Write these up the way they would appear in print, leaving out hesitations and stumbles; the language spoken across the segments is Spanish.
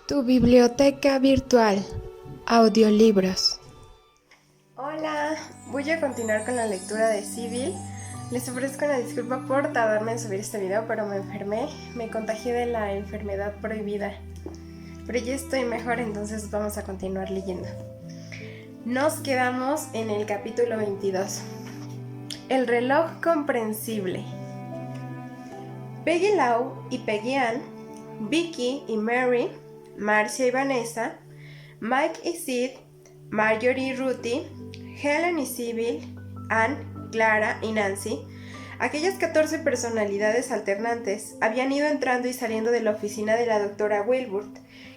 Tu biblioteca virtual. Audiolibros. Hola, voy a continuar con la lectura de Civil. Les ofrezco una disculpa por tardarme en subir este video, pero me enfermé, me contagié de la enfermedad prohibida. Pero ya estoy mejor, entonces vamos a continuar leyendo. Nos quedamos en el capítulo 22. El reloj comprensible. Peggy Lau y Peggy Ann, Vicky y Mary, Marcia y Vanessa, Mike y Sid, Marjorie y Ruthie, Helen y Sybil, Anne, Clara y Nancy, aquellas 14 personalidades alternantes habían ido entrando y saliendo de la oficina de la doctora Wilbur,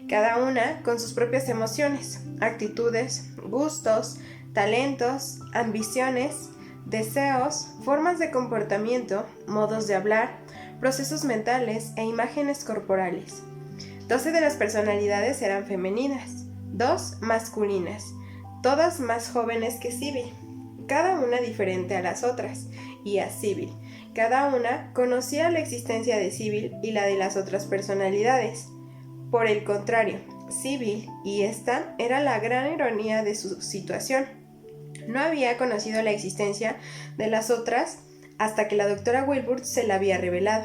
cada una con sus propias emociones, actitudes, gustos, talentos, ambiciones, deseos, formas de comportamiento, modos de hablar, procesos mentales e imágenes corporales. 12 de las personalidades eran femeninas, 2 masculinas, todas más jóvenes que Sybil, cada una diferente a las otras, y a Sybil. Cada una conocía la existencia de Sybil y la de las otras personalidades. Por el contrario, Sybil, y esta era la gran ironía de su situación, no había conocido la existencia de las otras hasta que la doctora Wilbur se la había revelado.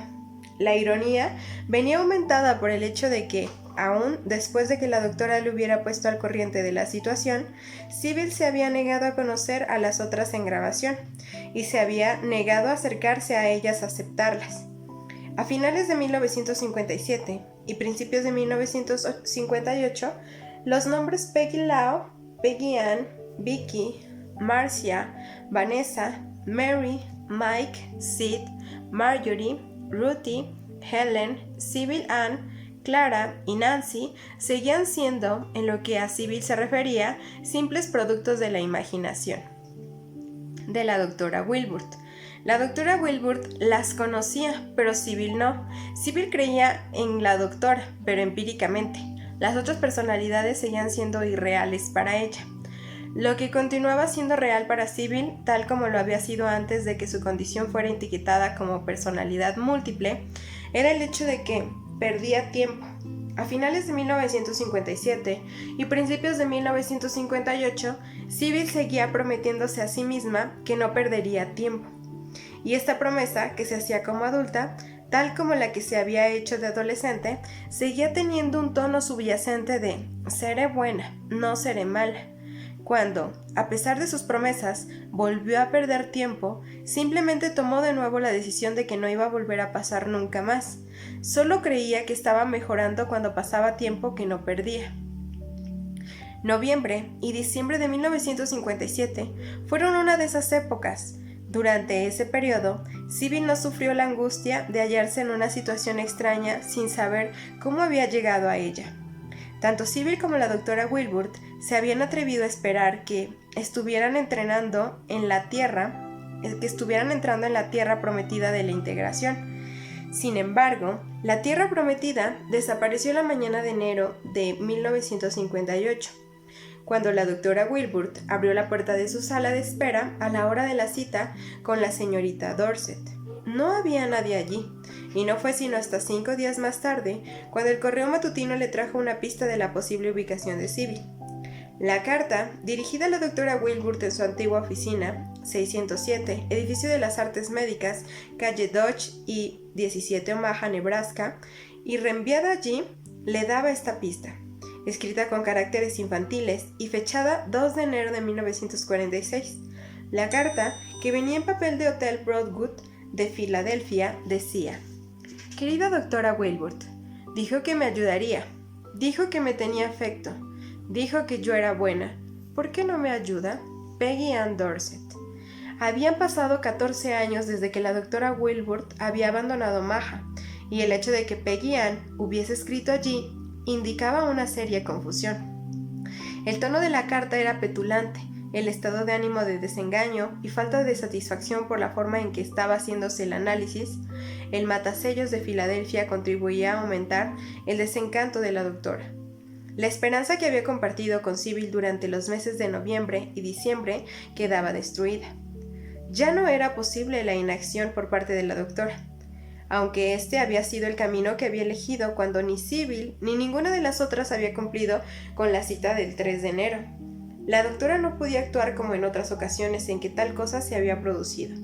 La ironía venía aumentada por el hecho de que, aún después de que la doctora le hubiera puesto al corriente de la situación, Sybil se había negado a conocer a las otras en grabación y se había negado a acercarse a ellas a aceptarlas. A finales de 1957 y principios de 1958, los nombres Peggy Lau, Peggy Ann, Vicky, Marcia, Vanessa, Mary, Mike, Sid, Marjorie, Ruthie, Helen, Sybil Ann, Clara y Nancy seguían siendo, en lo que a Sybil se refería, simples productos de la imaginación de la doctora Wilbur. La doctora Wilbur las conocía, pero Sybil no. Sybil creía en la doctora, pero empíricamente. Las otras personalidades seguían siendo irreales para ella. Lo que continuaba siendo real para Sybil, tal como lo había sido antes de que su condición fuera etiquetada como personalidad múltiple, era el hecho de que perdía tiempo. A finales de 1957 y principios de 1958, Sybil seguía prometiéndose a sí misma que no perdería tiempo. Y esta promesa, que se hacía como adulta, tal como la que se había hecho de adolescente, seguía teniendo un tono subyacente de «seré buena, no seré mala». Cuando, a pesar de sus promesas, volvió a perder tiempo, simplemente tomó de nuevo la decisión de que no iba a volver a pasar nunca más. Solo creía que estaba mejorando cuando pasaba tiempo que no perdía. Noviembre y diciembre de 1957 fueron una de esas épocas. Durante ese periodo, Sybil no sufrió la angustia de hallarse en una situación extraña sin saber cómo había llegado a ella. Tanto Sybil como la doctora Wilbur se habían atrevido a esperar que estuvieran entrando en la tierra prometida de la integración. Sin embargo, la tierra prometida desapareció la mañana de enero de 1958, cuando la doctora Wilbur abrió la puerta de su sala de espera a la hora de la cita con la señorita Dorset. No había nadie allí, y no fue sino hasta 5 días más tarde cuando el correo matutino le trajo una pista de la posible ubicación de Sybil. La carta, dirigida a la doctora Wilbur en su antigua oficina, 607, edificio de las Artes Médicas, calle Dodge y 17 Omaha, Nebraska, y reenviada allí, le daba esta pista, escrita con caracteres infantiles y fechada 2 de enero de 1946. La carta, que venía en papel de Hotel Broadwood de Filadelfia, decía: «Querida doctora Wilbur, dijo que me ayudaría, dijo que me tenía afecto, dijo que yo era buena. ¿Por qué no me ayuda? Peggy Ann Dorset». Habían pasado 14 años desde que la doctora Wilbur había abandonado Omaha, y el hecho de que Peggy Ann hubiese escrito allí indicaba una seria confusión. El tono de la carta era petulante, el estado de ánimo de desengaño y falta de satisfacción por la forma en que estaba haciéndose el análisis. El matasellos de Filadelfia contribuía a aumentar el desencanto de la doctora. La esperanza que había compartido con Sybil durante los meses de noviembre y diciembre quedaba destruida. Ya no era posible la inacción por parte de la doctora. aunque este había sido el camino que había elegido cuando ni Sybil ni ninguna de las otras había cumplido con la cita del 3 de enero. La doctora no podía actuar como en otras ocasiones en que tal cosa se había producido.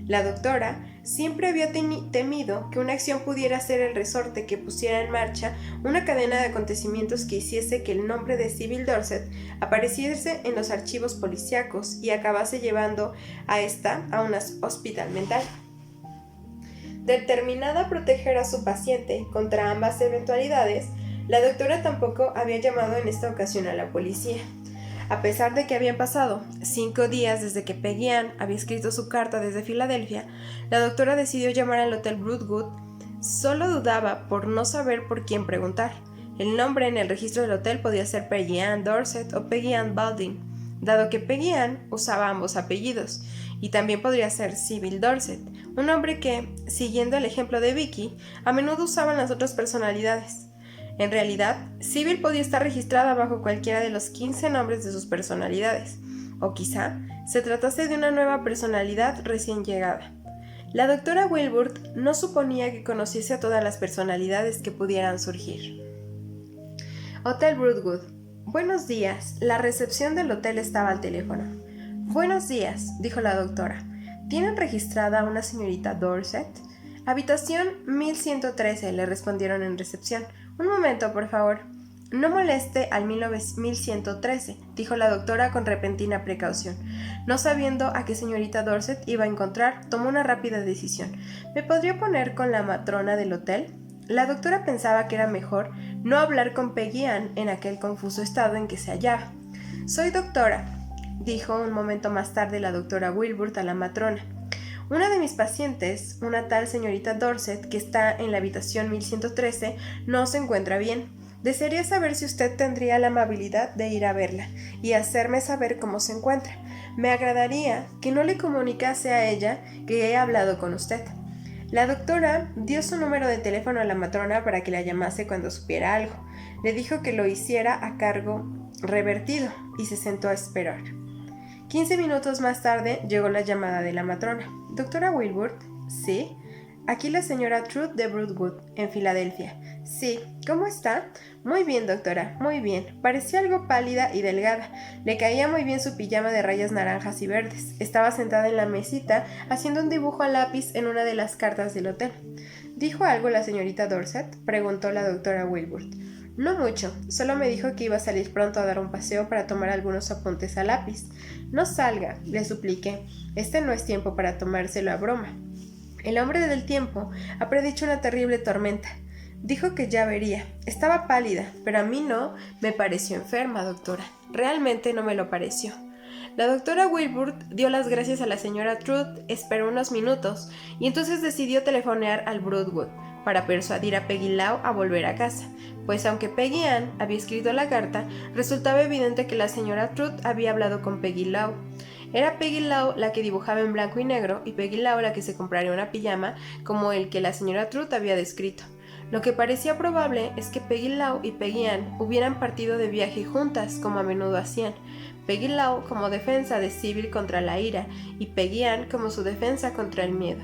La doctora siempre había temido que una acción pudiera ser el resorte que pusiera en marcha una cadena de acontecimientos que hiciese que el nombre de Sybil Dorset apareciese en los archivos policíacos y acabase llevando a esta a un hospital mental. Determinada a proteger a su paciente contra ambas eventualidades, la doctora tampoco había llamado en esta ocasión a la policía. A pesar de que habían pasado 5 días desde que Peggy Ann había escrito su carta desde Filadelfia, la doctora decidió llamar al Hotel Brookwood. Solo dudaba por no saber por quién preguntar. El nombre en el registro del hotel podía ser Peggy Ann Dorset o Peggy Ann Baldwin, dado que Peggy Ann usaba ambos apellidos, y también podría ser Sybil Dorset, un nombre que, siguiendo el ejemplo de Vicky, a menudo usaban las otras personalidades. En realidad, Sybil podía estar registrada bajo cualquiera de los 15 nombres de sus personalidades, o quizá se tratase de una nueva personalidad recién llegada. La doctora Wilbur no suponía que conociese a todas las personalidades que pudieran surgir. Hotel Brookwood. Buenos días. La recepción del hotel estaba al teléfono. Buenos días, dijo la doctora. ¿Tienen registrada a una señorita Dorset? Habitación 1113, le respondieron en recepción. Un momento, por favor. No moleste al 1113, dijo la doctora con repentina precaución. No sabiendo a qué señorita Dorset iba a encontrar, tomó una rápida decisión. ¿Me podría poner con la matrona del hotel? La doctora pensaba que era mejor no hablar con Peggy Ann en aquel confuso estado en que se hallaba. Soy doctora, dijo un momento más tarde la doctora Wilbur a la matrona. Una de mis pacientes, una tal señorita Dorset, que está en la habitación 1113, no se encuentra bien. Desearía saber si usted tendría la amabilidad de ir a verla y hacerme saber cómo se encuentra. Me agradaría que no le comunicase a ella que he hablado con usted. La doctora dio su número de teléfono a la matrona para que la llamase cuando supiera algo. Le dijo que lo hiciera a cargo revertido y se sentó a esperar. 15 minutos más tarde llegó la llamada de la matrona. ¿Doctora Wilbur? Sí. Aquí la señora Truth de Brookwood, en Filadelfia. Sí. ¿Cómo está? Muy bien, doctora, muy bien. Parecía algo pálida y delgada. Le caía muy bien su pijama de rayas naranjas y verdes. Estaba sentada en la mesita haciendo un dibujo a lápiz en una de las cartas del hotel. ¿Dijo algo la señorita Dorset?, preguntó la doctora Wilbur. No mucho, solo me dijo que iba a salir pronto a dar un paseo para tomar algunos apuntes a lápiz. No salga, le supliqué. Este no es tiempo para tomárselo a broma. El hombre del tiempo ha predicho una terrible tormenta. Dijo que ya vería. Estaba pálida, pero a mí no me pareció enferma, doctora. Realmente no me lo pareció. La doctora Wilbur dio las gracias a la señora Truth, esperó unos minutos y entonces decidió telefonear al Brookwood para persuadir a Peggy Lau a volver a casa, pues aunque Peggy Ann había escrito la carta, resultaba evidente que la señora Truth había hablado con Peggy Lau. Era Peggy Lau la que dibujaba en blanco y negro y Peggy Lau la que se compraría una pijama como el que la señora Truth había descrito. Lo que parecía probable es que Peggy Lau y Peggy Ann hubieran partido de viaje juntas, como a menudo hacían. Peggy Lau como defensa de Sybil contra la ira y Peggy Ann como su defensa contra el miedo.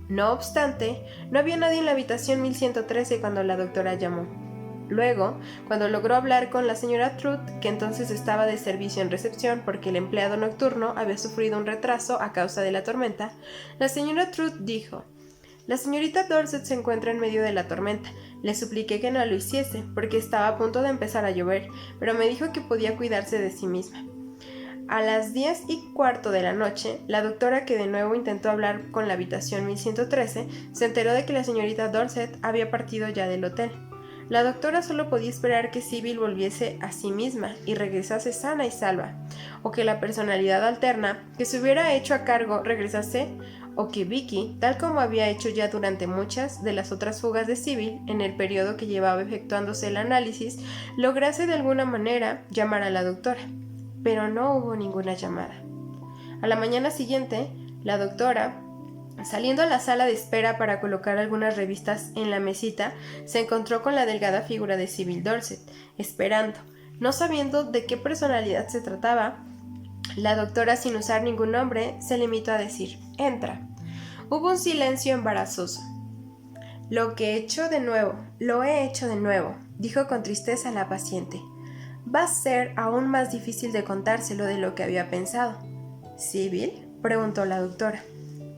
No obstante, no había nadie en la habitación 1113 cuando la doctora llamó. Luego, cuando logró hablar con la señora Truth, que entonces estaba de servicio en recepción porque el empleado nocturno había sufrido un retraso a causa de la tormenta, la señora Truth dijo: «La señorita Dorset se encuentra en medio de la tormenta. Le supliqué que no lo hiciese, porque estaba a punto de empezar a llover, pero me dijo que podía cuidarse de sí misma». A las 10:15 de la noche, la doctora, que de nuevo intentó hablar con la habitación 1113, se enteró de que la señorita Dorset había partido ya del hotel. La doctora solo podía esperar que Sybil volviese a sí misma y regresase sana y salva, o que la personalidad alterna que se hubiera hecho a cargo regresase, o que Vicky, tal como había hecho ya durante muchas de las otras fugas de Sybil en el periodo que llevaba efectuándose el análisis, lograse de alguna manera llamar a la doctora. Pero no hubo ninguna llamada. A la mañana siguiente, la doctora, saliendo a la sala de espera para colocar algunas revistas en la mesita, se encontró con la delgada figura de Sybil Dorset, esperando. No sabiendo de qué personalidad se trataba, la doctora, sin usar ningún nombre, se limitó a decir: «Entra». Hubo un silencio embarazoso. Lo he hecho de nuevo, dijo con tristeza la paciente. Va a ser aún más difícil de contárselo de lo que había pensado. ¿Sybil?, preguntó la doctora.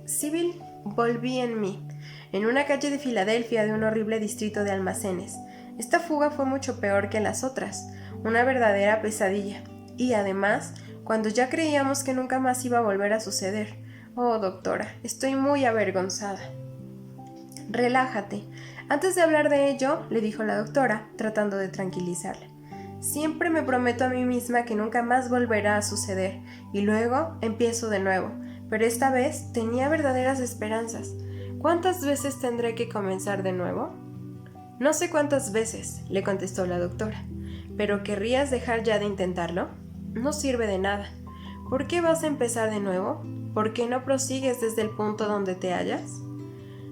Sybil, volví en mí, en una calle de Filadelfia de un horrible distrito de almacenes. Esta fuga fue mucho peor que las otras, una verdadera pesadilla. Y además, cuando ya creíamos que nunca más iba a volver a suceder. Oh, doctora, estoy muy avergonzada. Relájate. Antes de hablar de ello, le dijo la doctora, tratando de tranquilizarla. Siempre me prometo a mí misma que nunca más volverá a suceder, y luego empiezo de nuevo, pero esta vez tenía verdaderas esperanzas. ¿Cuántas veces tendré que comenzar de nuevo? No sé cuántas veces, le contestó la doctora, pero ¿querrías dejar ya de intentarlo? No sirve de nada. ¿Por qué vas a empezar de nuevo? ¿Por qué no prosigues desde el punto donde te hallas?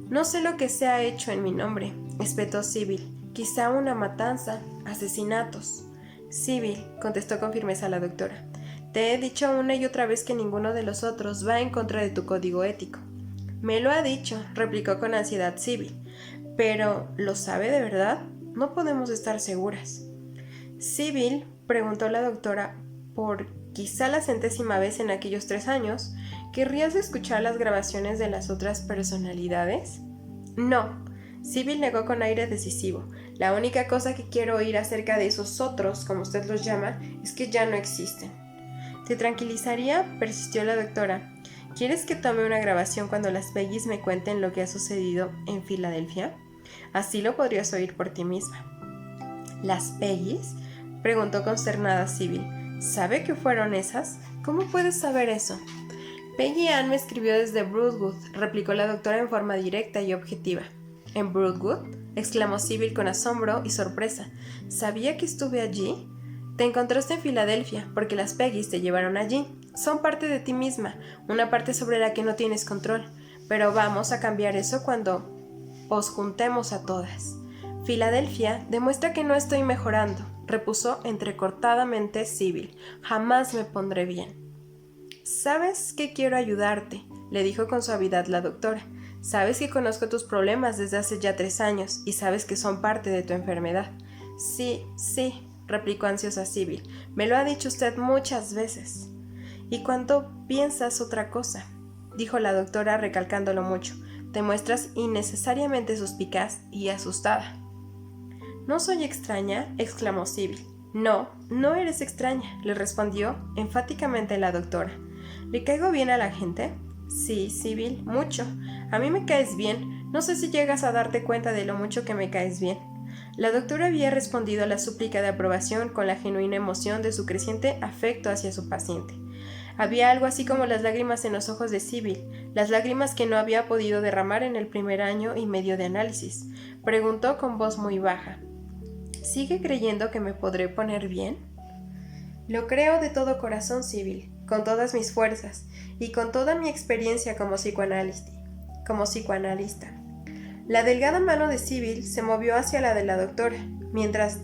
No sé lo que se ha hecho en mi nombre, espetó Sybil. Quizá una matanza, asesinatos. Sybil, contestó con firmeza la doctora, te he dicho una y otra vez que ninguno de los otros va en contra de tu código ético. Me lo ha dicho, replicó con ansiedad Sybil. Pero, ¿lo sabe de verdad? No podemos estar seguras. Sybil, preguntó la doctora, por quizá la 100ª vez en aquellos 3 años, ¿querrías escuchar las grabaciones de las otras personalidades? No. Sybil negó con aire decisivo. La única cosa que quiero oír acerca de esos otros, como usted los llama, es que ya no existen. ¿Te tranquilizaría?, persistió la doctora. ¿Quieres que tome una grabación cuando las Peggys me cuenten lo que ha sucedido en Filadelfia? Así lo podrías oír por ti misma. ¿Las Peggys?, preguntó consternada Sybil. ¿Sabe que fueron esas? ¿Cómo puedes saber eso? Peggy Ann me escribió desde Broadwood, replicó la doctora en forma directa y objetiva. ¿En Broadwood?, exclamó Sybil con asombro y sorpresa. ¿Sabía que estuve allí? Te encontraste en Filadelfia, porque las Peggys te llevaron allí. Son parte de ti misma, una parte sobre la que no tienes control. Pero vamos a cambiar eso cuando os juntemos a todas. Filadelfia demuestra que no estoy mejorando, repuso entrecortadamente Sybil. Jamás me pondré bien. ¿Sabes que quiero ayudarte?, le dijo con suavidad la doctora. Sabes que conozco tus problemas desde hace ya 3 años y sabes que son parte de tu enfermedad. Sí, replicó ansiosa Sybil. Me lo ha dicho usted muchas veces. ¿Y cuando piensas otra cosa?, dijo la doctora recalcándolo mucho. Te muestras innecesariamente suspicaz y asustada. ¿No soy extraña?, exclamó Sybil. No, no eres extraña, le respondió enfáticamente la doctora. ¿Le caigo bien a la gente? Sí, Sybil, mucho. A mí me caes bien. No sé si llegas a darte cuenta de lo mucho que me caes bien. La doctora había respondido a la súplica de aprobación con la genuina emoción de su creciente afecto hacia su paciente. Había algo así como las lágrimas en los ojos de Sybil, las lágrimas que no había podido derramar en el primer año y medio de análisis. Preguntó con voz muy baja. ¿Sigue creyendo que me podré poner bien? Lo creo de todo corazón, Sybil, con todas mis fuerzas y con toda mi experiencia como psicoanalista. La delgada mano de Sybil se movió hacia la de la doctora, mientras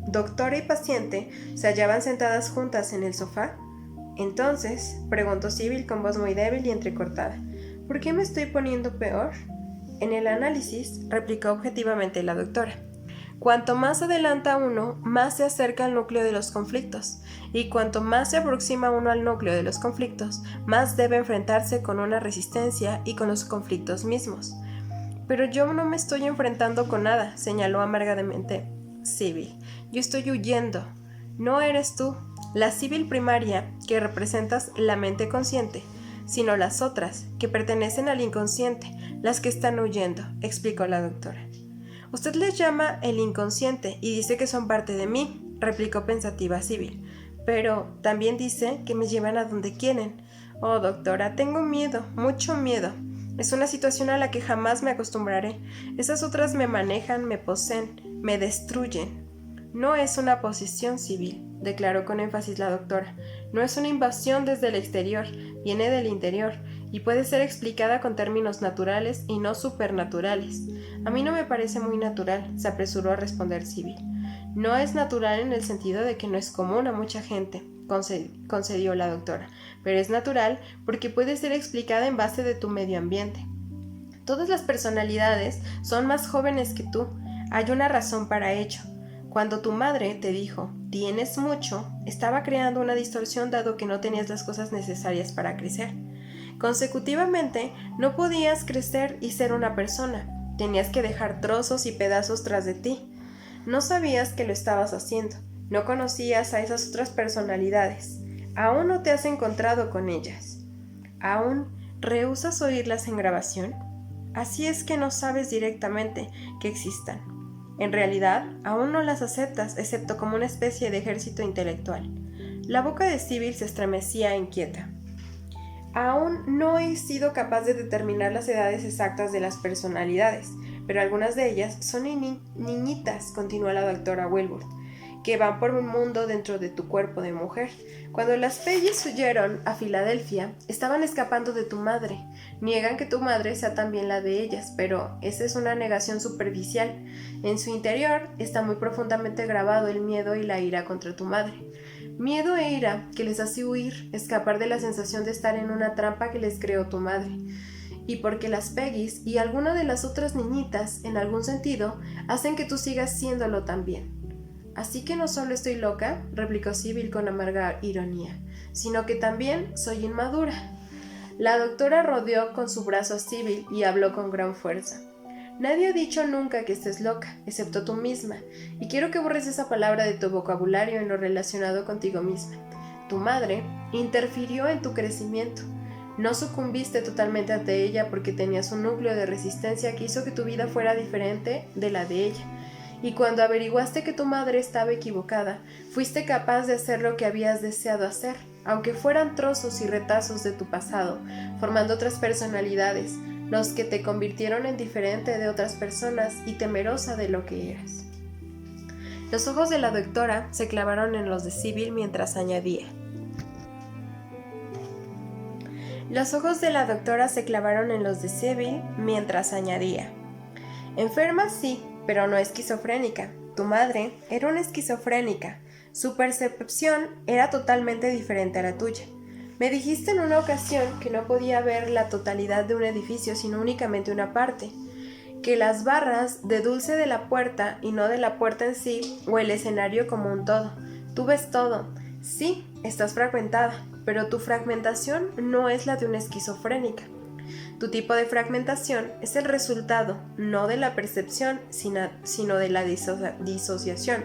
doctora y paciente se hallaban sentadas juntas en el sofá. Entonces, preguntó Sybil con voz muy débil y entrecortada, ¿por qué me estoy poniendo peor? En el análisis, replicó objetivamente la doctora. Cuanto más adelanta uno, más se acerca al núcleo de los conflictos, y cuanto más se aproxima uno al núcleo de los conflictos, más debe enfrentarse con una resistencia y con los conflictos mismos. Pero yo no me estoy enfrentando con nada, señaló amargadamente Sybil. Yo estoy huyendo. No eres tú, la Sybil primaria, que representas la mente consciente, sino las otras, que pertenecen al inconsciente, las que están huyendo, explicó la doctora. Usted les llama el inconsciente y dice que son parte de mí, replicó pensativa Sybil, pero también dice que me llevan a donde quieren. Oh, doctora, tengo miedo, mucho miedo. Es una situación a la que jamás me acostumbraré. Esas otras me manejan, me poseen, me destruyen. No es una posesión, Sybil, declaró con énfasis la doctora. No es una invasión desde el exterior, viene del interior, y puede ser explicada con términos naturales y no supernaturales. A mí no me parece muy natural, se apresuró a responder Sybil. No es natural en el sentido de que no es común a mucha gente, concedió la doctora, pero es natural porque puede ser explicada en base de tu medio ambiente. Todas las personalidades son más jóvenes que tú. Hay una razón para ello. Cuando tu madre te dijo, tienes mucho, estaba creando una distorsión dado que no tenías las cosas necesarias para crecer. Consecutivamente, no podías crecer y ser una persona. Tenías que dejar trozos y pedazos tras de ti. No sabías que lo estabas haciendo. No conocías a esas otras personalidades. Aún no te has encontrado con ellas. ¿Aún rehusas oírlas en grabación? Así es que no sabes directamente que existan. En realidad, aún no las aceptas, excepto como una especie de ejército intelectual. La boca de Sybil se estremecía inquieta. Aún no he sido capaz de determinar las edades exactas de las personalidades, pero algunas de ellas son niñitas, continuó la doctora Wilbur, que van por un mundo dentro de tu cuerpo de mujer. Cuando las Peggy's huyeron a Filadelfia, estaban escapando de tu madre. Niegan que tu madre sea también la de ellas, pero esa es una negación superficial. En su interior está muy profundamente grabado el miedo y la ira contra tu madre. Miedo e ira que les hace huir, escapar de la sensación de estar en una trampa que les creó tu madre. Y porque las Peggy's y alguna de las otras niñitas, en algún sentido, hacen que tú sigas siéndolo también. Así que no solo estoy loca, replicó Sybil con amarga ironía, sino que también soy inmadura. La doctora rodeó con su brazo a Sybil y habló con gran fuerza. Nadie ha dicho nunca que estés loca, excepto tú misma, y quiero que borres esa palabra de tu vocabulario en lo relacionado contigo misma. Tu madre interfirió en tu crecimiento. No sucumbiste totalmente ante ella porque tenías un núcleo de resistencia que hizo que tu vida fuera diferente de la de ella. Y cuando averiguaste que tu madre estaba equivocada, fuiste capaz de hacer lo que habías deseado hacer, aunque fueran trozos y retazos de tu pasado, formando otras personalidades, los que te convirtieron en diferente de otras personas y temerosa de lo que eras. Los ojos de la doctora se clavaron en los de Sybil mientras añadía. Enferma sí, pero no esquizofrénica. Tu madre era una esquizofrénica. Su percepción era totalmente diferente a la tuya. Me dijiste en una ocasión que no podía ver la totalidad de un edificio sino únicamente una parte, que las barras de dulce de la puerta y no de la puerta en sí o el escenario como un todo. Tú ves todo. Sí, estás fragmentada, pero tu fragmentación no es la de una esquizofrénica. Tu tipo de fragmentación es el resultado, no de la percepción, sino de la disociación.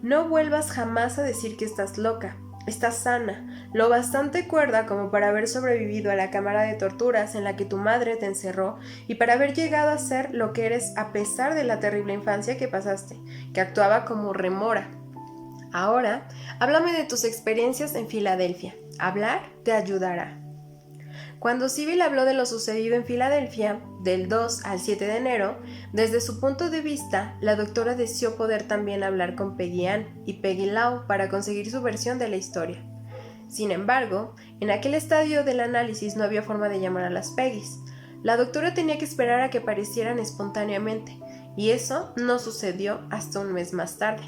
No vuelvas jamás a decir que estás loca. Estás sana, lo bastante cuerda como para haber sobrevivido a la cámara de torturas en la que tu madre te encerró y para haber llegado a ser lo que eres a pesar de la terrible infancia que pasaste, que actuaba como remora. Ahora, háblame de tus experiencias en Filadelfia. Hablar te ayudará. Cuando Sybil habló de lo sucedido en Filadelfia, del 2 al 7 de enero, desde su punto de vista, la doctora deseó poder también hablar con Peggy Ann y Peggy Lau para conseguir su versión de la historia. Sin embargo, en aquel estadio del análisis no había forma de llamar a las Peggys. La doctora tenía que esperar a que aparecieran espontáneamente, y eso no sucedió hasta un mes más tarde.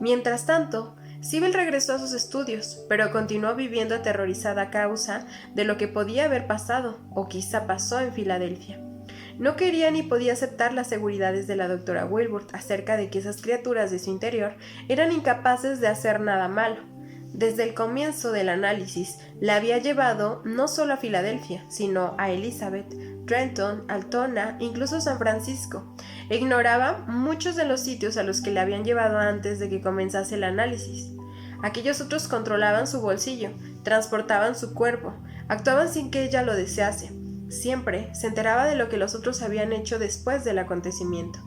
Mientras tanto, Sybil regresó a sus estudios, pero continuó viviendo aterrorizada a causa de lo que podía haber pasado, o quizá pasó en Filadelfia. No quería ni podía aceptar las seguridades de la doctora Wilbur acerca de que esas criaturas de su interior eran incapaces de hacer nada malo. Desde el comienzo del análisis, la había llevado no solo a Filadelfia, sino a Elizabeth, Trenton, Altona, incluso San Francisco. Ignoraba muchos de los sitios a los que le habían llevado antes de que comenzase el análisis. Aquellos otros controlaban su bolsillo, transportaban su cuerpo, actuaban sin que ella lo desease. Siempre se enteraba de lo que los otros habían hecho después del acontecimiento,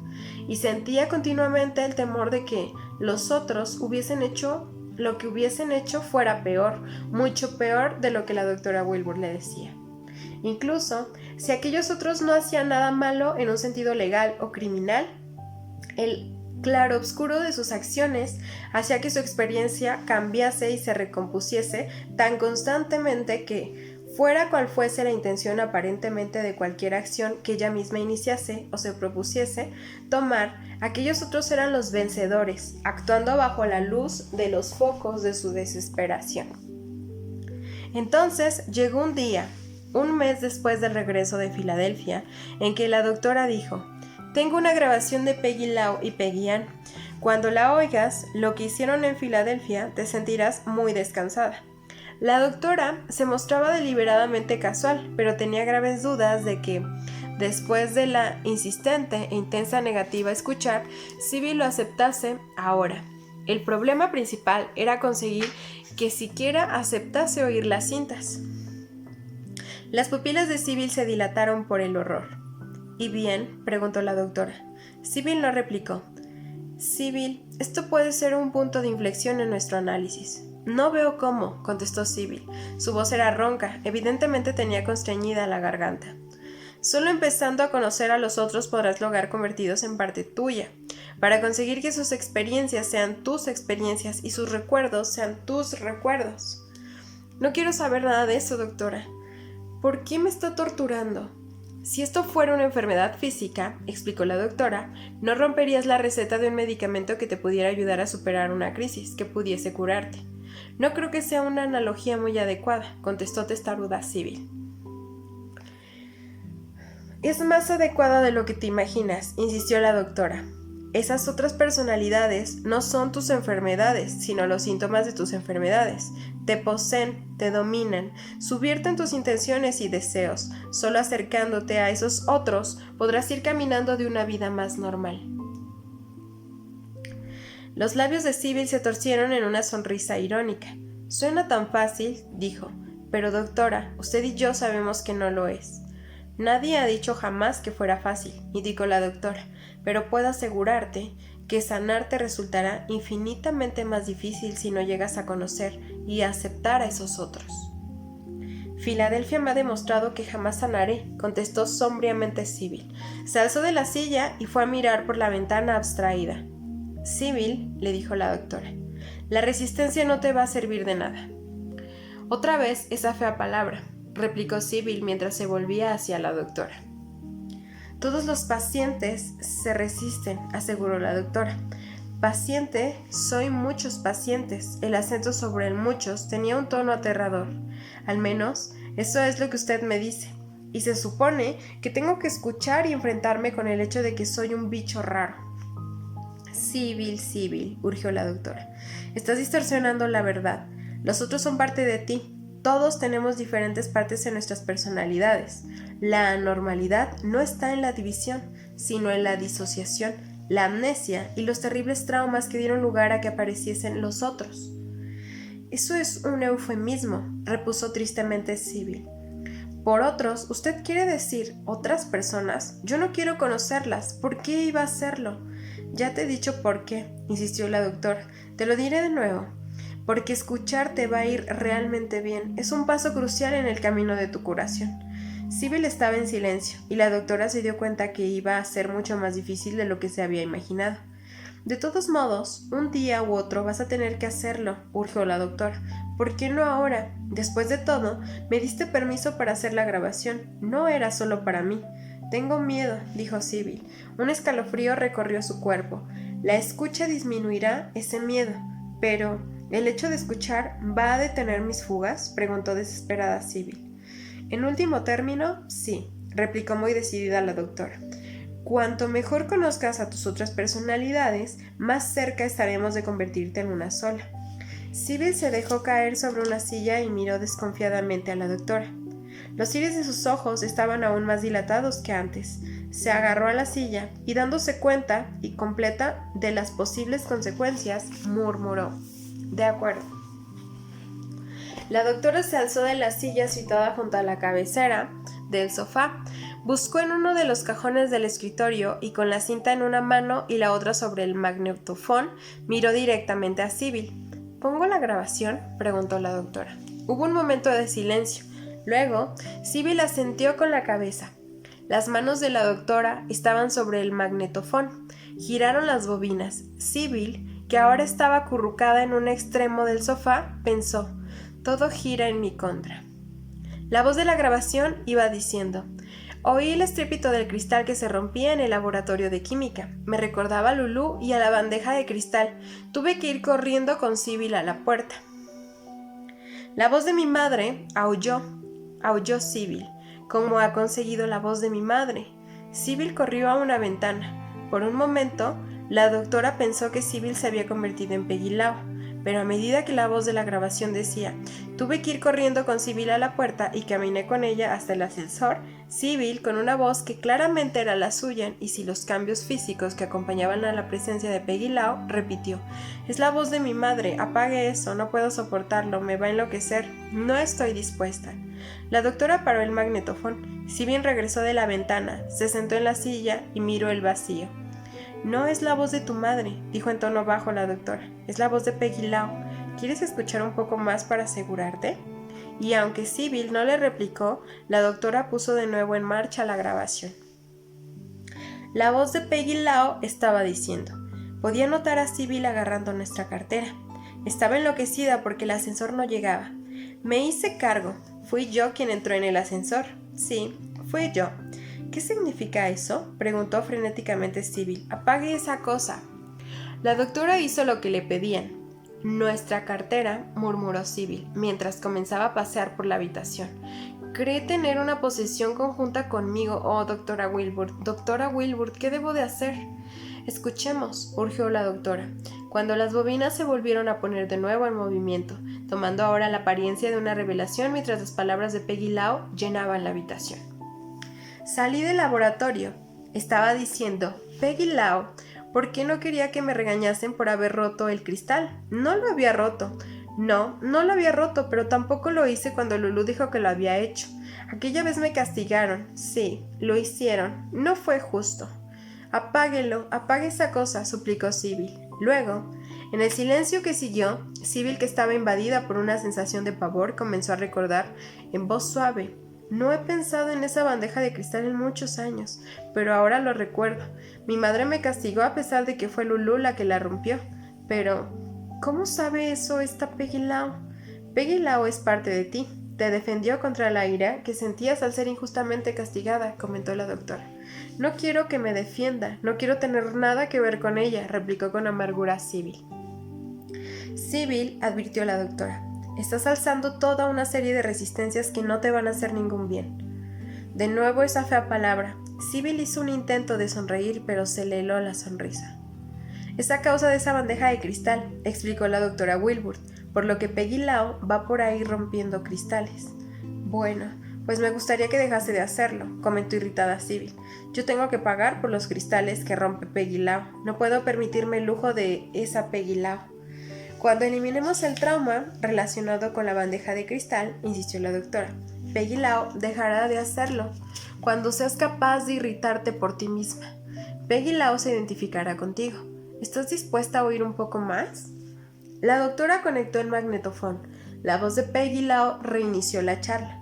y sentía continuamente el temor de que los otros hubiesen hecho lo que hubiesen hecho fuera peor, mucho peor de lo que la doctora Wilbur le decía. Incluso, si aquellos otros no hacían nada malo en un sentido legal o criminal, el claroscuro de sus acciones hacía que su experiencia cambiase y se recompusiese tan constantemente que, fuera cual fuese la intención aparentemente de cualquier acción que ella misma iniciase o se propusiese tomar, aquellos otros eran los vencedores, actuando bajo la luz de los focos de su desesperación. Entonces llegó un día, un mes después del regreso de Filadelfia, en que la doctora dijo: «Tengo una grabación de Peggy Lau y Peggy Ann. Cuando la oigas, lo que hicieron en Filadelfia, te sentirás muy descansada». La doctora se mostraba deliberadamente casual, pero tenía graves dudas de que, después de la insistente e intensa negativa a escuchar, Sybil lo aceptase ahora. El problema principal era conseguir que siquiera aceptase oír las cintas. Las pupilas de Sybil se dilataron por el horror. «¿Y bien?», preguntó la doctora. Sybil no replicó. «Sybil, esto puede ser un punto de inflexión en nuestro análisis». «No veo cómo», contestó Sybil. Su voz era ronca, evidentemente tenía constreñida la garganta. «Solo empezando a conocer a los otros podrás lograr convertirlos en parte tuya, para conseguir que sus experiencias sean tus experiencias y sus recuerdos sean tus recuerdos». «No quiero saber nada de eso, doctora». «¿Por qué me está torturando?» «Si esto fuera una enfermedad física», explicó la doctora, «no romperías la receta de un medicamento que te pudiera ayudar a superar una crisis, que pudiese curarte». «No creo que sea una analogía muy adecuada», contestó testaruda Sybil. «Es más adecuada de lo que te imaginas», insistió la doctora. «Esas otras personalidades no son tus enfermedades, sino los síntomas de tus enfermedades. Te poseen, te dominan, subvierten tus intenciones y deseos. Solo acercándote a esos otros podrás ir caminando de una vida más normal». Los labios de Sybil se torcieron en una sonrisa irónica. «Suena tan fácil», dijo, «pero doctora, usted y yo sabemos que no lo es». «Nadie ha dicho jamás que fuera fácil», indicó la doctora, «pero puedo asegurarte que sanarte resultará infinitamente más difícil si no llegas a conocer y a aceptar a esos otros». «Filadelfia me ha demostrado que jamás sanaré», contestó sombríamente Sybil. Se alzó de la silla y fue a mirar por la ventana abstraída. «Sybil», le dijo la doctora, «la resistencia no te va a servir de nada». «Otra vez esa fea palabra», replicó Sybil mientras se volvía hacia la doctora. «Todos los pacientes se resisten», aseguró la doctora. «Paciente, soy muchos pacientes». El acento sobre el muchos tenía un tono aterrador. «Al menos, eso es lo que usted me dice. Y se supone que tengo que escuchar y enfrentarme con el hecho de que soy un bicho raro». Sybil, urgió la doctora. «Estás distorsionando la verdad. Los otros son parte de ti. Todos tenemos diferentes partes en nuestras personalidades. La anormalidad no está en la división, sino en la disociación, la amnesia y los terribles traumas que dieron lugar a que apareciesen los otros». «Eso es un eufemismo», repuso tristemente Sybil. «Por otros, usted quiere decir otras personas. Yo no quiero conocerlas. ¿Por qué iba a hacerlo?» «Ya te he dicho por qué», insistió la doctora. «Te lo diré de nuevo. Porque escucharte va a ir realmente bien. Es un paso crucial en el camino de tu curación». Sybil estaba en silencio, y la doctora se dio cuenta que iba a ser mucho más difícil de lo que se había imaginado. «De todos modos, un día u otro vas a tener que hacerlo», urgió la doctora. «¿Por qué no ahora? Después de todo, me diste permiso para hacer la grabación. No era solo para mí». «Tengo miedo», dijo Sybil. Un escalofrío recorrió su cuerpo. «La escucha disminuirá ese miedo, pero ¿el hecho de escuchar va a detener mis fugas?», preguntó desesperada Sybil. «En último término, sí», replicó muy decidida la doctora. «Cuanto mejor conozcas a tus otras personalidades, más cerca estaremos de convertirte en una sola». Sybil se dejó caer sobre una silla y miró desconfiadamente a la doctora. Los iris de sus ojos estaban aún más dilatados que antes. Se agarró a la silla y, dándose cuenta y completa de las posibles consecuencias, murmuró: «De acuerdo». La doctora se alzó de la silla situada junto a la cabecera del sofá, buscó en uno de los cajones del escritorio y, con la cinta en una mano y la otra sobre el magnetofón, miró directamente a Sybil. «¿Pongo la grabación?», preguntó la doctora. Hubo un momento de silencio. Luego, Sybil asintió con la cabeza. Las manos de la doctora estaban sobre el magnetofón. Giraron las bobinas. Sybil, que ahora estaba acurrucada en un extremo del sofá, pensó: «Todo gira en mi contra». La voz de la grabación iba diciendo: «Oí el estrépito del cristal que se rompía en el laboratorio de química. Me recordaba a Lulú y a la bandeja de cristal. Tuve que ir corriendo con Sybil a la puerta. La voz de mi madre aulló. aulló Sibyl. ¿Cómo ha conseguido la voz de mi madre? Sibyl corrió a una ventana. Por un momento, la doctora pensó que Sibyl se había convertido en Peggy Lau, pero a medida que la voz de la grabación decía, tuve que ir corriendo con Sibyl a la puerta y caminé con ella hasta el ascensor, Sibyl, con una voz que claramente era la suya y sin los cambios físicos que acompañaban a la presencia de Peggy Lau, repitió, es la voz de mi madre, apague eso, no puedo soportarlo, me va a enloquecer, no estoy dispuesta. La doctora paró el magnetofón. Sibyl regresó de la ventana, se sentó en la silla y miró el vacío. No es la voz de tu madre, dijo en tono bajo la doctora, es la voz de Peggy Lau. ¿Quieres escuchar un poco más para asegurarte? Y aunque Sibyl no le replicó, la doctora puso de nuevo en marcha la grabación. La voz de Peggy Lau estaba diciendo, podía notar a Sibyl agarrando nuestra cartera. Estaba enloquecida porque el ascensor no llegaba. Me hice cargo. ¿Fui yo quien entró en el ascensor? Sí, fui yo. ¿Qué significa eso?, preguntó frenéticamente Sibyl. Apague esa cosa. La doctora hizo lo que le pedían. Nuestra cartera, murmuró Sibyl, mientras comenzaba a pasear por la habitación. Cree tener una posesión conjunta conmigo, oh, doctora Wilbur. Doctora Wilbur, ¿qué debo de hacer? Escuchemos, urgió la doctora, cuando las bobinas se volvieron a poner de nuevo en movimiento, tomando ahora la apariencia de una revelación mientras las palabras de Peggy Lau llenaban la habitación. Salí del laboratorio. Estaba diciendo, Peggy Lau, ¿por qué no quería que me regañasen por haber roto el cristal? No lo había roto. No lo había roto, pero tampoco lo hice cuando Lulu dijo que lo había hecho. Aquella vez me castigaron. Sí, lo hicieron. No fue justo. Apáguelo, apague esa cosa, suplicó Sibyl. Luego, en el silencio que siguió, Sibyl, que estaba invadida por una sensación de pavor, comenzó a recordar en voz suave. No he pensado en esa bandeja de cristal en muchos años, pero ahora lo recuerdo. Mi madre me castigó a pesar de que fue Lulu la que la rompió. Pero, ¿cómo sabe eso esta Peggy Lau? Peggy Lau es parte de ti. Te defendió contra la ira que sentías al ser injustamente castigada, comentó la doctora. No quiero que me defienda, no quiero tener nada que ver con ella, replicó con amargura Sibyl. Sibyl, advirtió la doctora, estás alzando toda una serie de resistencias que no te van a hacer ningún bien. De nuevo esa fea palabra. Sibyl hizo un intento de sonreír, pero se le heló la sonrisa. Es a causa de esa bandeja de cristal, explicó la doctora Wilbur, por lo que Peggy Lau va por ahí rompiendo cristales. Bueno, pues me gustaría que dejase de hacerlo, comentó irritada Sibyl. Yo tengo que pagar por los cristales que rompe Peggy Lau. No puedo permitirme el lujo de esa Peggy Lau. Cuando eliminemos el trauma relacionado con la bandeja de cristal, insistió la doctora, Peggy Lau dejará de hacerlo cuando seas capaz de irritarte por ti misma. Peggy Lau se identificará contigo. ¿Estás dispuesta a oír un poco más? La doctora conectó el magnetofón. La voz de Peggy Lau reinició la charla.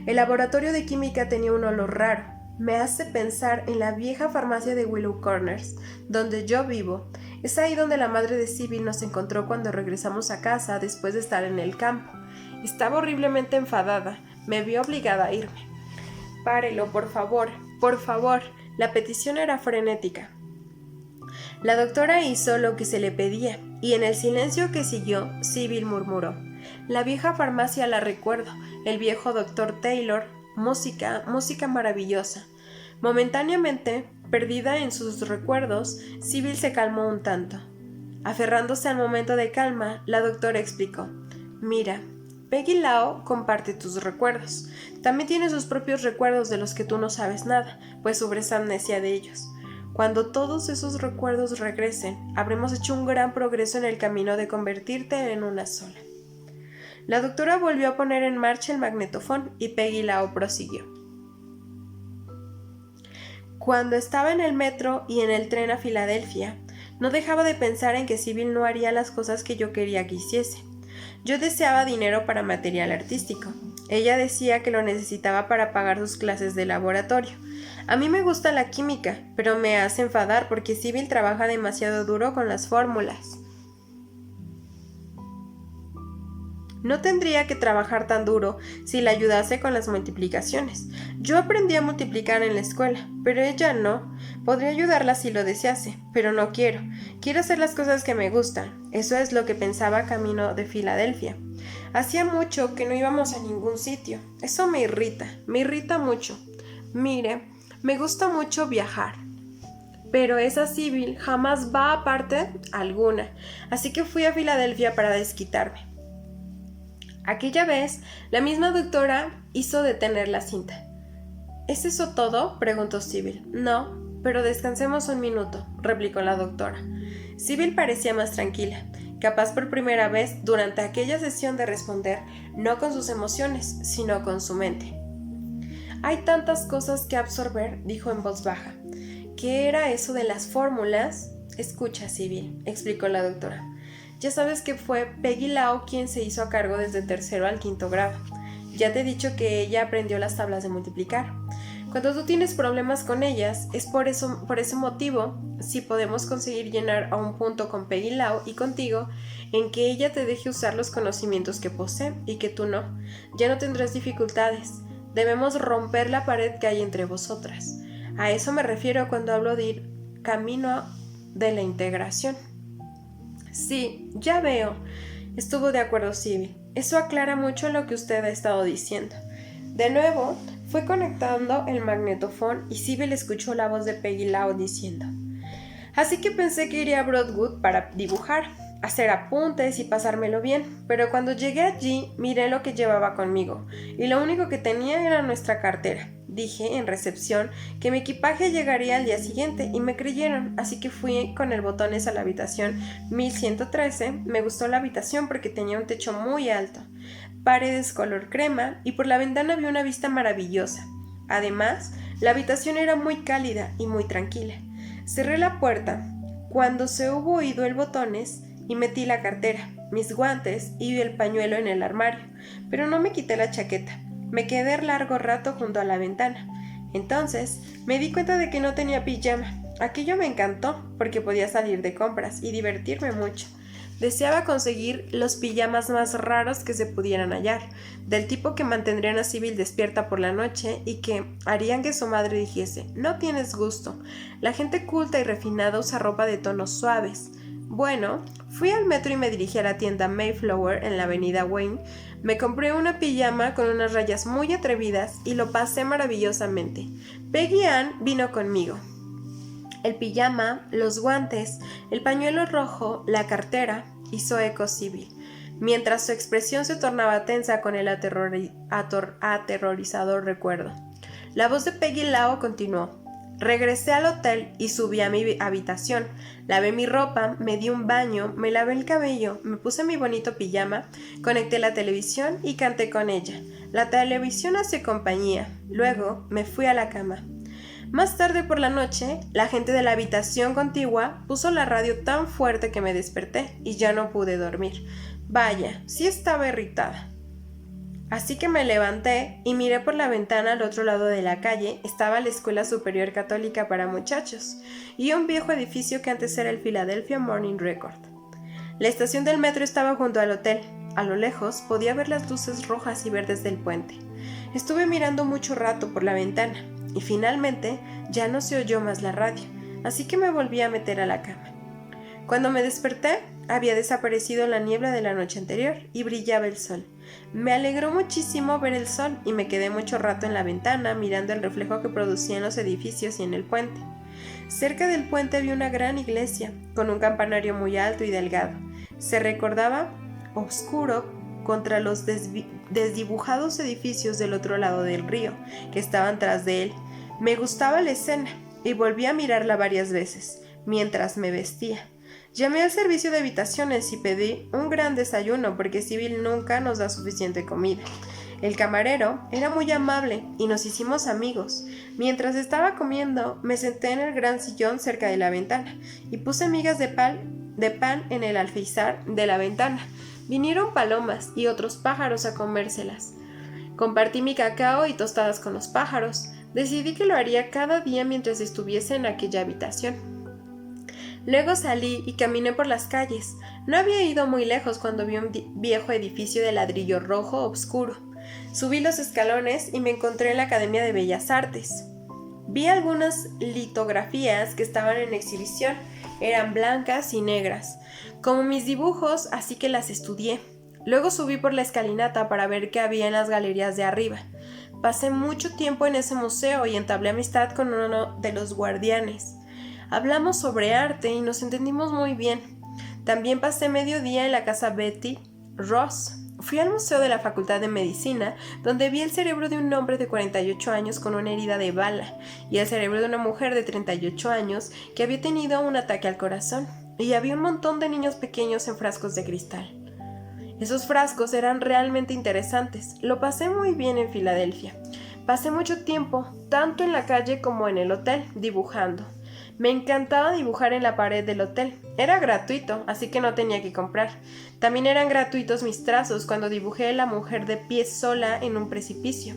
El laboratorio de química tenía un olor raro. Me hace pensar en la vieja farmacia de Willow Corners, donde yo vivo. Es ahí donde la madre de Sibyl nos encontró cuando regresamos a casa después de estar en el campo. Estaba horriblemente enfadada. Me vio obligada a irme. Párelo, por favor, por favor. La petición era frenética. La doctora hizo lo que se le pedía, y en el silencio que siguió, Sibyl murmuró. La vieja farmacia la recuerdo, el viejo doctor Taylor, música maravillosa. Momentáneamente, perdida en sus recuerdos, Sibyl se calmó un tanto. Aferrándose al momento de calma, la doctora explicó. Mira, Peggy Lau comparte tus recuerdos. También tiene sus propios recuerdos de los que tú no sabes nada, pues sufres amnesia de ellos. Cuando todos esos recuerdos regresen, habremos hecho un gran progreso en el camino de convertirte en una sola. La doctora volvió a poner en marcha el magnetofón y Peggy Lau prosiguió. Cuando estaba en el metro y en el tren a Filadelfia, no dejaba de pensar en que Sibyl no haría las cosas que yo quería que hiciese. Yo deseaba dinero para material artístico. Ella decía que lo necesitaba para pagar sus clases de laboratorio. A mí me gusta la química, pero me hace enfadar porque Sibyl trabaja demasiado duro con las fórmulas. No tendría que trabajar tan duro si la ayudase con las multiplicaciones. Yo aprendí a multiplicar en la escuela, pero ella no. Podría ayudarla si lo desease, pero no quiero. Quiero hacer las cosas que me gustan. Eso es lo que pensaba camino de Filadelfia. Hacía mucho que no íbamos a ningún sitio. Eso me irrita mucho. Mire, me gusta mucho viajar, pero esa Sibyl jamás va a parte alguna, así que fui a Filadelfia para desquitarme. Aquella vez, la misma doctora hizo detener la cinta. ¿Es eso todo?, preguntó Sibyl. No, pero descansemos un minuto, replicó la doctora. Sibyl parecía más tranquila, capaz por primera vez durante aquella sesión de responder no con sus emociones, sino con su mente. Hay tantas cosas que absorber, dijo en voz baja. ¿Qué era eso de las fórmulas? Escucha, Sibyl, explicó la doctora. Ya sabes que fue Peggy Lau quien se hizo a cargo desde tercero al quinto grado. Ya te he dicho que ella aprendió las tablas de multiplicar. Cuando tú tienes problemas con ellas, es por ese motivo, si podemos conseguir llenar a un punto con Peggy Lau y contigo, en que ella te deje usar los conocimientos que posee y que tú no, ya no tendrás dificultades. Debemos romper la pared que hay entre vosotras. A eso me refiero cuando hablo de ir camino de la integración. Sí, ya veo, estuvo de acuerdo Sibyl. Eso aclara mucho lo que usted ha estado diciendo. De nuevo, fue conectando el magnetofón y Sibyl escuchó la voz de Peggy Lau diciendo: así que pensé que iría a Broadwood para dibujar, hacer apuntes y pasármelo bien, pero cuando llegué allí miré lo que llevaba conmigo y lo único que tenía era nuestra cartera. Dije en recepción que mi equipaje llegaría al día siguiente y me creyeron, así que fui con el botones a la habitación 1113. Me gustó la habitación porque tenía un techo muy alto, paredes color crema y por la ventana vi una vista maravillosa. Además, la habitación era muy cálida y muy tranquila. Cerré la puerta cuando se hubo oído el botones y metí la cartera, mis guantes y el pañuelo en el armario, pero no me quité la chaqueta. Me quedé largo rato junto a la ventana. Entonces me di cuenta de que no tenía pijama. Aquello me encantó porque podía salir de compras y divertirme mucho. Deseaba conseguir los pijamas más raros que se pudieran hallar, del tipo que mantendrían a Sibyl despierta por la noche y que harían que su madre dijese: no tienes gusto, la gente culta y refinada usa ropa de tonos suaves. Bueno, fui al metro y me dirigí a la tienda Mayflower en la avenida Wayne. Me compré una pijama con unas rayas muy atrevidas y lo pasé maravillosamente. Peggy Ann vino conmigo. El pijama, los guantes, el pañuelo rojo, la cartera, hizo eco Sibyl, mientras su expresión se tornaba tensa con el aterrorizador recuerdo. La voz de Peggy Lau continuó. Regresé al hotel y subí a mi habitación. Lavé mi ropa, me di un baño, me lavé el cabello, me puse mi bonito pijama, conecté la televisión y canté con ella. La televisión hace compañía. Luego me fui a la cama. Más tarde por la noche, la gente de la habitación contigua puso la radio tan fuerte que me desperté y ya no pude dormir. Vaya, sí estaba irritada. Así que me levanté y miré por la ventana al otro lado de la calle. Estaba la Escuela Superior Católica para Muchachos y un viejo edificio que antes era el Philadelphia Morning Record. La estación del metro estaba junto al hotel. A lo lejos podía ver las luces rojas y verdes del puente. Estuve mirando mucho rato por la ventana y finalmente ya no se oyó más la radio, así que me volví a meter a la cama. Cuando me desperté, había desaparecido la niebla de la noche anterior y brillaba el sol. Me alegró muchísimo ver el sol y me quedé mucho rato en la ventana mirando el reflejo que producían los edificios y en el puente. Cerca del puente había una gran iglesia con un campanario muy alto y delgado. Se recordaba oscuro contra los desdibujados edificios del otro lado del río que estaban tras de él. Me gustaba la escena y volví a mirarla varias veces mientras me vestía. Llamé al servicio de habitaciones y pedí un gran desayuno porque Sibyl nunca nos da suficiente comida. El camarero era muy amable y nos hicimos amigos. Mientras estaba comiendo, me senté en el gran sillón cerca de la ventana y puse migas de pan en el alféizar de la ventana. Vinieron palomas y otros pájaros a comérselas. Compartí mi cacao y tostadas con los pájaros. Decidí que lo haría cada día mientras estuviese en aquella habitación. Luego salí y caminé por las calles. No había ido muy lejos cuando vi un viejo edificio de ladrillo rojo oscuro. Subí los escalones y me encontré en la Academia de Bellas Artes. Vi algunas litografías que estaban en exhibición. Eran blancas y negras, como mis dibujos, así que las estudié. Luego subí por la escalinata para ver qué había en las galerías de arriba. Pasé mucho tiempo en ese museo y entablé amistad con uno de los guardianes. Hablamos sobre arte y nos entendimos muy bien. También pasé medio día en la casa Betty Ross. Fui al Museo de la Facultad de Medicina, donde vi el cerebro de un hombre de 48 años con una herida de bala y el cerebro de una mujer de 38 años que había tenido un ataque al corazón. Y había un montón de niños pequeños en frascos de cristal. Esos frascos eran realmente interesantes. Lo pasé muy bien en Filadelfia. Pasé mucho tiempo, tanto en la calle como en el hotel, dibujando. Me encantaba dibujar en la pared del hotel. Era gratuito, así que no tenía que comprar. También eran gratuitos mis trazos cuando dibujé a la mujer de pie sola en un precipicio.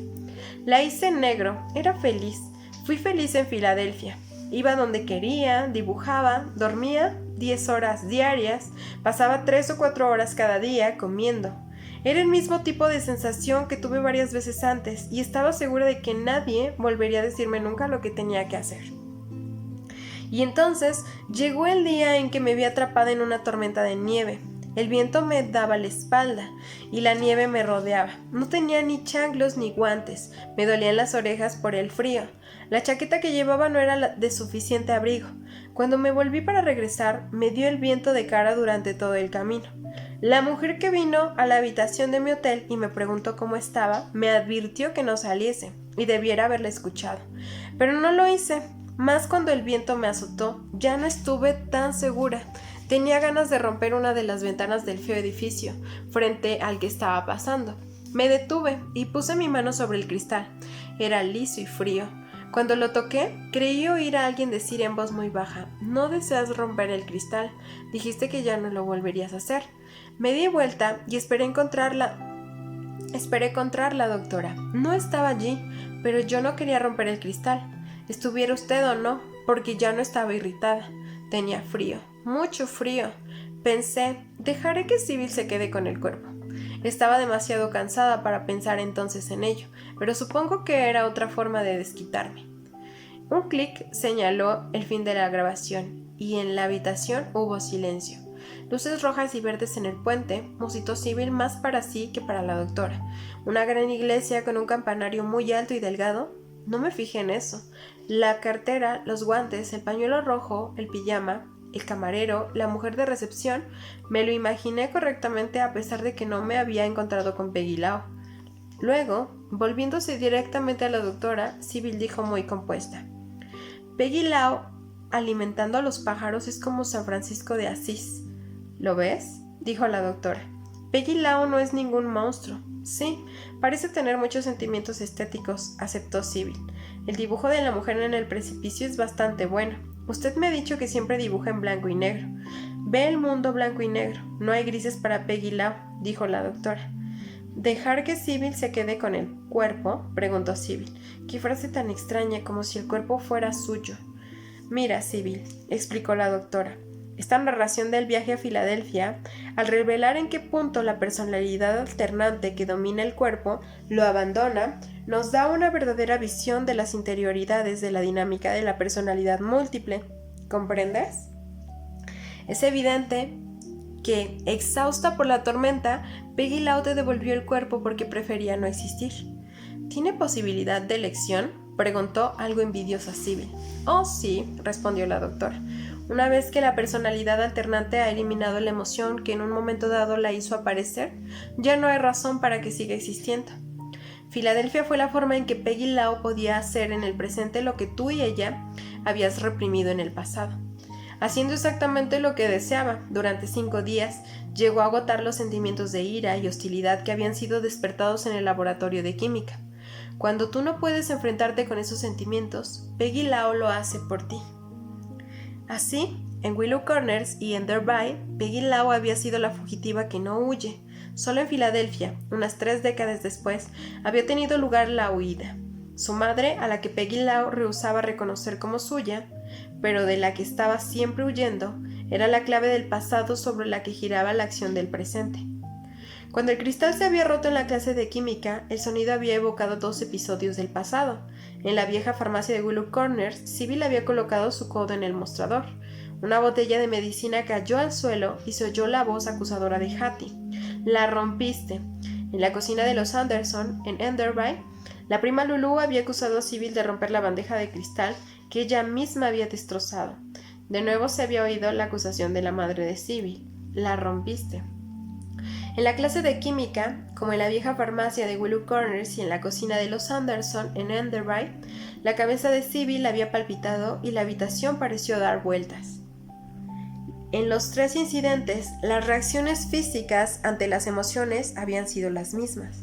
La hice en negro. Era feliz. Fui feliz en Filadelfia. Iba donde quería, dibujaba, dormía 10 horas diarias, pasaba 3 o 4 horas cada día comiendo. Era el mismo tipo de sensación que tuve varias veces antes y estaba segura de que nadie volvería a decirme nunca lo que tenía que hacer. Y entonces llegó el día en que me vi atrapada en una tormenta de nieve. El viento me daba la espalda y la nieve me rodeaba. No tenía ni chanclos ni guantes. Me dolían las orejas por el frío. La chaqueta que llevaba no era de suficiente abrigo. Cuando me volví para regresar, me dio el viento de cara durante todo el camino. La mujer que vino a la habitación de mi hotel y me preguntó cómo estaba, me advirtió que no saliese y debiera haberla escuchado. Pero no lo hice. Más cuando el viento me azotó, ya no estuve tan segura. Tenía ganas de romper una de las ventanas del feo edificio, frente al que estaba pasando. Me detuve y puse mi mano sobre el cristal. Era liso y frío. Cuando lo toqué, creí oír a alguien decir en voz muy baja: «No deseas romper el cristal. Dijiste que ya no lo volverías a hacer». Me di vuelta y esperé encontrarla, doctora. No estaba allí, pero yo no quería romper el cristal. Estuviera usted o no, porque ya no estaba irritada. Tenía frío, mucho frío. Pensé, dejaré que Sybil se quede con el cuerpo. Estaba demasiado cansada para pensar entonces en ello, pero supongo que era otra forma de desquitarme. Un clic señaló el fin de la grabación, y en la habitación hubo silencio. Luces rojas y verdes en el puente, musitó Sybil más para sí que para la doctora. Una gran iglesia con un campanario muy alto y delgado. No me fijé en eso. La cartera, los guantes, el pañuelo rojo, el pijama, el camarero, la mujer de recepción, me lo imaginé correctamente a pesar de que no me había encontrado con Peggy Lau. Luego, volviéndose directamente a la doctora, Sybil dijo muy compuesta: «Peggy Lau alimentando a los pájaros es como San Francisco de Asís». «¿Lo ves?», dijo la doctora. «Peggy Lau no es ningún monstruo». «Sí, parece tener muchos sentimientos estéticos», aceptó Sybil. «El dibujo de la mujer en el precipicio es bastante bueno. Usted me ha dicho que siempre dibuja en blanco y negro. Ve el mundo blanco y negro. No hay grises para Peggy Lau», dijo la doctora. «¿Dejar que Sybil se quede con el cuerpo?», preguntó Sybil. «Qué frase tan extraña, como si el cuerpo fuera suyo». «Mira, Sybil», explicó la doctora, «esta narración del viaje a Filadelfia, al revelar en qué punto la personalidad alternante que domina el cuerpo lo abandona, nos da una verdadera visión de las interioridades de la dinámica de la personalidad múltiple. ¿Comprendes? Es evidente que, exhausta por la tormenta, Peggy Lau te devolvió el cuerpo porque prefería no existir». «¿Tiene posibilidad de elección?», preguntó algo envidiosa Sybil. «Oh, sí», respondió la doctora. «Una vez que la personalidad alternante ha eliminado la emoción que en un momento dado la hizo aparecer, ya no hay razón para que siga existiendo. Filadelfia fue la forma en que Peggy Lau podía hacer en el presente lo que tú y ella habías reprimido en el pasado. Haciendo exactamente lo que deseaba, durante 5 días, llegó a agotar los sentimientos de ira y hostilidad que habían sido despertados en el laboratorio de química. Cuando tú no puedes enfrentarte con esos sentimientos, Peggy Lau lo hace por ti». Así, en Willow Corners y en Derby, Peggy Lau había sido la fugitiva que no huye. Solo en Filadelfia, unas 3 décadas después, había tenido lugar la huida. Su madre, a la que Peggy Lau rehusaba reconocer como suya, pero de la que estaba siempre huyendo, era la clave del pasado sobre la que giraba la acción del presente. Cuando el cristal se había roto en la clase de química, el sonido había evocado 2 episodios del pasado. En la vieja farmacia de Willow Corners, Sybil había colocado su codo en el mostrador. Una botella de medicina cayó al suelo y se oyó la voz acusadora de Hattie. La rompiste. En la cocina de los Anderson, en Enderby, la prima Lulu había acusado a Sybil de romper la bandeja de cristal que ella misma había destrozado. De nuevo se había oído la acusación de la madre de Sybil. La rompiste. En la clase de química, como en la vieja farmacia de Willow Corners y en la cocina de los Anderson en Enderby, la cabeza de Sybil había palpitado y la habitación pareció dar vueltas. En los 3 incidentes, las reacciones físicas ante las emociones habían sido las mismas.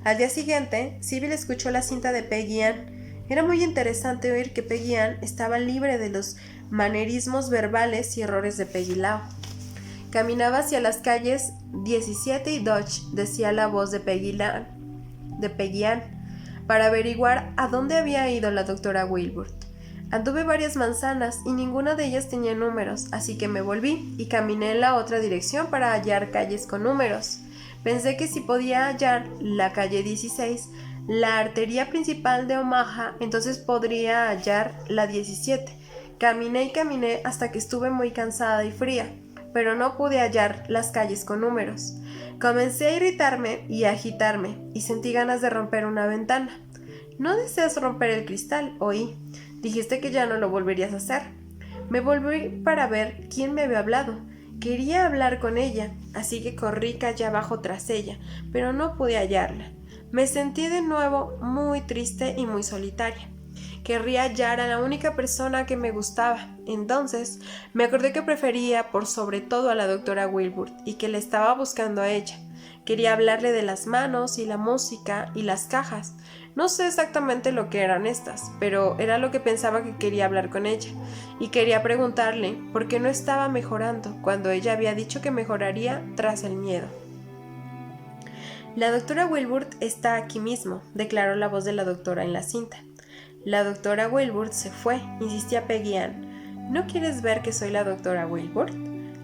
Al día siguiente, Sybil escuchó la cinta de Peggy Ann. Era muy interesante oír que Peggy Ann estaba libre de los manerismos verbales y errores de Peggy Lau. Caminaba hacia las calles 17 y Dodge, decía la voz de Peggy Ann, para averiguar a dónde había ido la doctora Wilbur. Anduve varias manzanas y ninguna de ellas tenía números, así que me volví y caminé en la otra dirección para hallar calles con números. Pensé que si podía hallar la calle 16, la arteria principal de Omaha, entonces podría hallar la 17. Caminé y caminé hasta que estuve muy cansada y fría, pero no pude hallar las calles con números. Comencé a irritarme y a agitarme, y sentí ganas de romper una ventana. «¿No deseas romper el cristal?» oí. «Dijiste que ya no lo volverías a hacer». Me volví para ver quién me había hablado. Quería hablar con ella, así que corrí calle abajo tras ella, pero no pude hallarla. Me sentí de nuevo muy triste y muy solitaria. Querría hallar a la única persona que me gustaba. Entonces me acordé que prefería por sobre todo a la doctora Wilbur y que le estaba buscando a ella. Quería hablarle de las manos y la música y las cajas. No sé exactamente lo que eran estas, pero era lo que pensaba que quería hablar con ella. Y quería preguntarle por qué no estaba mejorando cuando ella había dicho que mejoraría tras el miedo. «La doctora Wilbur está aquí mismo», declaró la voz de la doctora en la cinta. «La doctora Wilbur se fue», insistía Peggy Ann. «¿No quieres ver que soy la doctora Wilbur?»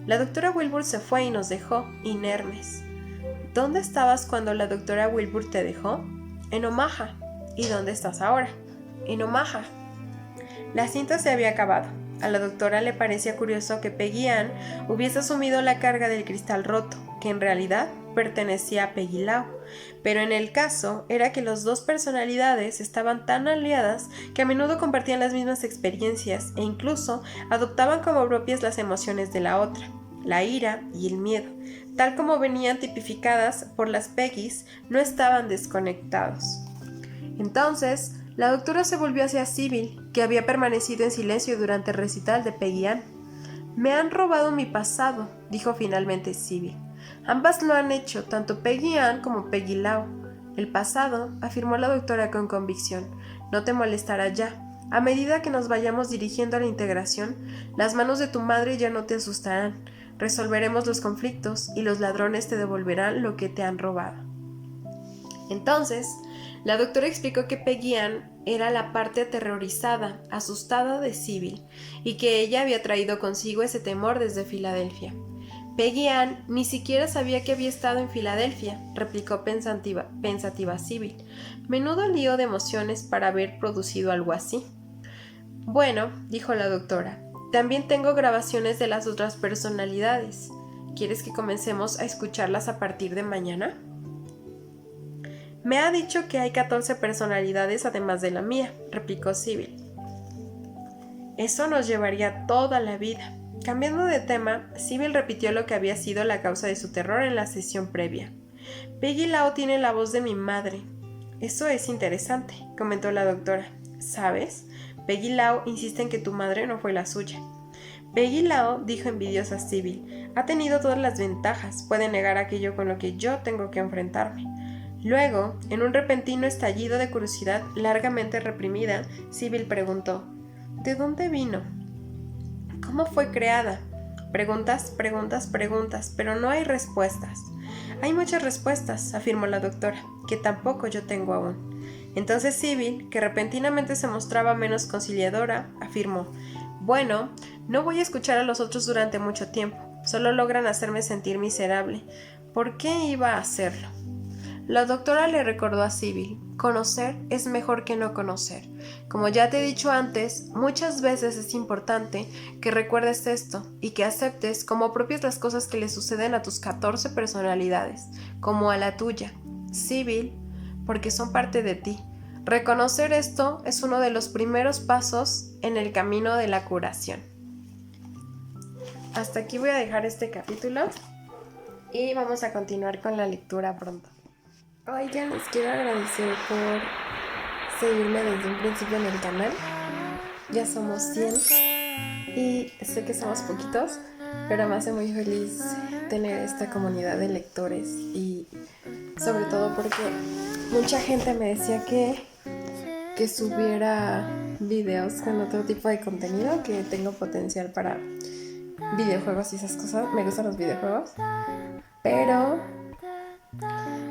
«La doctora Wilbur se fue y nos dejó, inermes». «¿Dónde estabas cuando la doctora Wilbur te dejó?» «En Omaha». «¿Y dónde estás ahora?» «En Omaha». La cinta se había acabado. A la doctora le parecía curioso que Peggy Ann hubiese asumido la carga del cristal roto, que en realidad pertenecía a Peggy Lau, pero en el caso era que las dos personalidades estaban tan aliadas que a menudo compartían las mismas experiencias e incluso adoptaban como propias las emociones de la otra, la ira y el miedo, tal como venían tipificadas por las Peggys, no estaban desconectados. Entonces, la doctora se volvió hacia Sybil, que había permanecido en silencio durante el recital de Peggy Ann. «Me han robado mi pasado», dijo finalmente Sybil. «Ambas lo han hecho, tanto Peggy Ann como Peggy Lau». «El pasado», afirmó la doctora con convicción, «no te molestará ya. A medida que nos vayamos dirigiendo a la integración, las manos de tu madre ya no te asustarán. Resolveremos los conflictos y los ladrones te devolverán lo que te han robado». Entonces, la doctora explicó que Peggy Ann era la parte aterrorizada, asustada de Sybil, y que ella había traído consigo ese temor desde Filadelfia. «Peggy Ann ni siquiera sabía que había estado en Filadelfia», replicó pensativa Sybil. «Menudo lío de emociones para haber producido algo así». «Bueno», dijo la doctora, «también tengo grabaciones de las otras personalidades. ¿Quieres que comencemos a escucharlas a partir de mañana?» «Me ha dicho que hay 14 personalidades además de la mía», replicó Sybil. «Eso nos llevaría toda la vida». Cambiando de tema, Sybil repitió lo que había sido la causa de su terror en la sesión previa. «Peggy Lau tiene la voz de mi madre». «Eso es interesante», comentó la doctora. «¿Sabes? Peggy Lau insiste en que tu madre no fue la suya». «Peggy Lau», dijo envidiosa Sybil, «ha tenido todas las ventajas, puede negar aquello con lo que yo tengo que enfrentarme». Luego, en un repentino estallido de curiosidad largamente reprimida, Sybil preguntó: «¿De dónde vino? ¿Cómo fue creada?» «Preguntas, pero no hay respuestas». «Hay muchas respuestas», afirmó la doctora, «que tampoco yo tengo aún». Entonces Sybil, que repentinamente se mostraba menos conciliadora, afirmó: «Bueno, no voy a escuchar a los otros durante mucho tiempo. Solo logran hacerme sentir miserable. ¿Por qué iba a hacerlo?» La doctora le recordó a Sybil, conocer es mejor que no conocer. Como ya te he dicho antes, muchas veces es importante que recuerdes esto y que aceptes como propias las cosas que le suceden a tus 14 personalidades, como a la tuya, Sybil, porque son parte de ti. Reconocer esto es uno de los primeros pasos en el camino de la curación. Hasta aquí voy a dejar este capítulo y vamos a continuar con la lectura pronto. Oigan, les quiero agradecer por seguirme desde un principio en el canal. Ya somos 100 y sé que somos poquitos, pero me hace muy feliz tener esta comunidad de lectores y sobre todo porque mucha gente me decía que subiera videos con otro tipo de contenido, que tengo potencial para videojuegos y esas cosas. Me gustan los videojuegos, pero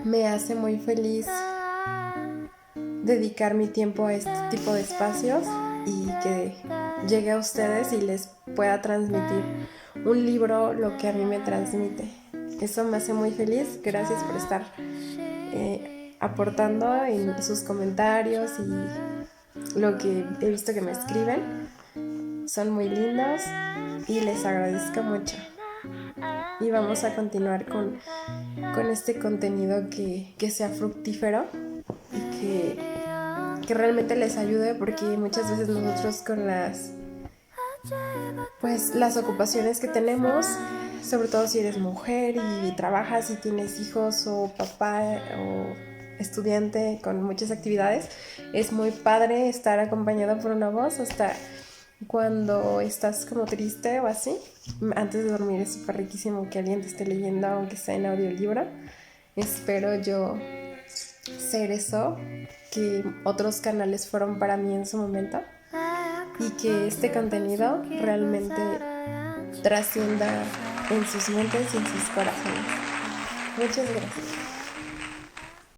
me hace muy feliz dedicar mi tiempo a este tipo de espacios y que llegue a ustedes y les pueda transmitir un libro lo que a mí me transmite. Eso me hace muy feliz. Gracias por estar aportando en sus comentarios y lo que he visto que me escriben. Son muy lindos y les agradezco mucho. Y vamos a continuar con este contenido que sea fructífero y que realmente les ayude, porque muchas veces nosotros con las ocupaciones que tenemos, sobre todo si eres mujer y trabajas y tienes hijos o papá o estudiante con muchas actividades, es muy padre estar acompañado por una voz hasta cuando estás como triste o así. Antes de dormir es súper riquísimo que alguien te esté leyendo, aunque sea en audiolibro. Espero yo ser eso que otros canales fueron para mí en su momento y que este contenido realmente trascienda en sus mentes y en sus corazones. Muchas gracias.